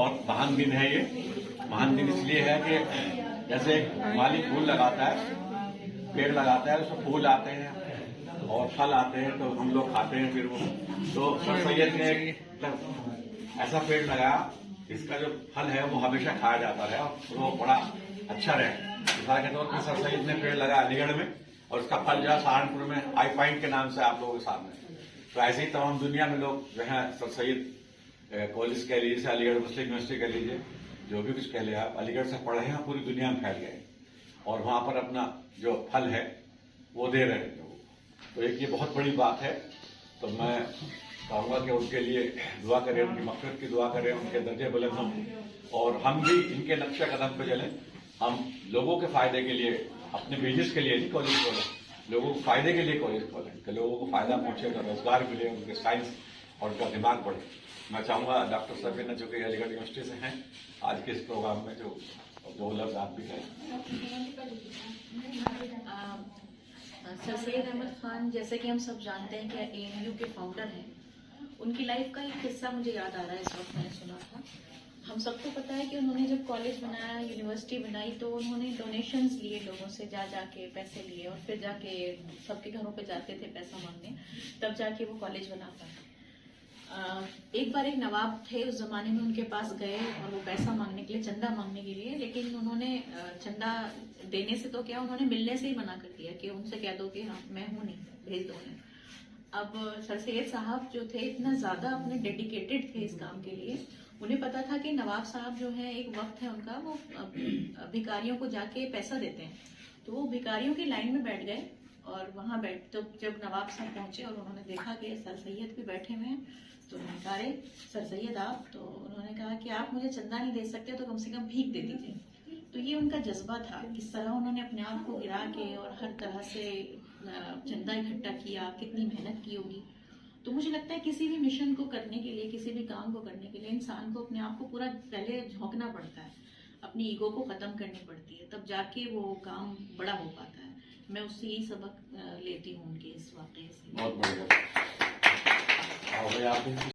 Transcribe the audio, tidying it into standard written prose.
बहुत महान दिन है ये। महान दिन इसलिए है कि जैसे माली फूल लगाता है, पेड़ लगाता है, उसमें फूल आते हैं और फल आते हैं तो हम लोग खाते हैं। फिर वो तो सर सैयद ने एक ऐसा पेड़ लगाया इसका जो फल है वो हमेशा खाया जाता है और वो बड़ा अच्छा रहे। मिसाल के तौर पर सर सैयद ने पेड़ लगाया अलीगढ़ में और उसका फल जो है सहारनपुर में आई फाइंड के नाम से आप लोगों के सामने। तो ऐसे ही तमाम दुनिया में लोग जो है सर सैयद कॉलेज कह लीजिए, अलीगढ़ मुस्लिम यूनिवर्सिटी कह लीजिए, जो भी कुछ कह लिया आप, अलीगढ़ से पढ़े हैं, पूरी दुनिया में फैल गए और वहां पर अपना जो फल है वो दे रहे हैं लोगों को। तो एक ये बहुत बड़ी बात है। तो मैं कहूँगा कि उनके लिए दुआ करें, उनकी मग़फ़िरत की दुआ करें, उनके दर्जे बुलंद हों और हम भी इनके नक्शे कदम पे चलें। हम लोगों के फायदे के लिए, अपने बिजनेस के लिए नहीं कॉलेज खोलें, लोगों के फायदे के लिए कॉलेज खोलें कि लोगों को फायदा पहुंचे, तो रोजगार मिले, उनके साइंस और उनका दिमाग बढ़े। मैं चाहूंगा डॉक्टर सफीना जो कि अलीगढ़ यूनिवर्सिटी से हैं, आज के इस प्रोग्राम में जो दो लफ्ज आप भी कहें। सर सैयद अहमद खान जैसे कि हम सब जानते हैं कि ANU के फाउंडर हैं, उनकी लाइफ का एक किस्सा मुझे याद आ रहा है। इस वक्त मैंने सुना था, हम सबको पता है कि उन्होंने जब कॉलेज बनाया, यूनिवर्सिटी बनाई, तो उन्होंने डोनेशंस लिए, लोगों से जाके पैसे लिए और फिर जाके सबके घरों पे जाते थे पैसा मांगने, तब जाके वो कॉलेज बना पाए। एक बार एक नवाब थे उस जमाने में, उनके पास गए और वो पैसा मांगने के लिए, चंदा मांगने के लिए, लेकिन उन्होंने चंदा देने से तो क्या, उन्होंने मिलने से ही मना कर दिया कि उनसे कह दो कि हाँ मैं हूँ नहीं, भेज दो उन्हें। अब सर सैयद साहब जो थे इतना ज्यादा अपने डेडिकेटेड थे इस काम के लिए, उन्हें पता था कि नवाब साहब जो है, एक वक्त है उनका, वो भिखारियों को जाके पैसा देते हैं, तो वो भिखारियों की लाइन में बैठ गए और वहां बैठ, तो जब नवाब साहब पहुंचे और उन्होंने देखा कि सर सैयद भी बैठे हुए हैं, तो उन्होंने कहा अरे सर सैयद आप, तो उन्होंने कहा कि आप मुझे चंदा नहीं दे सकते तो कम से कम भीख दे दीजिए। तो ये उनका जज्बा था, किस तरह उन्होंने अपने आप को गिरा के और हर तरह से चंदा इकट्ठा किया, कितनी मेहनत की होगी। तो मुझे लगता है किसी भी मिशन को करने के लिए, किसी भी काम को करने के लिए इंसान को अपने आप को पूरा पहले झोंकना पड़ता है, अपनी ईगो को खत्म करनी पड़ती है, तब जाके वो काम बड़ा हो पाता है। मैं उससे यही सबक लेती हूँ उनके इस वाकये से। बहुत बढ़िया।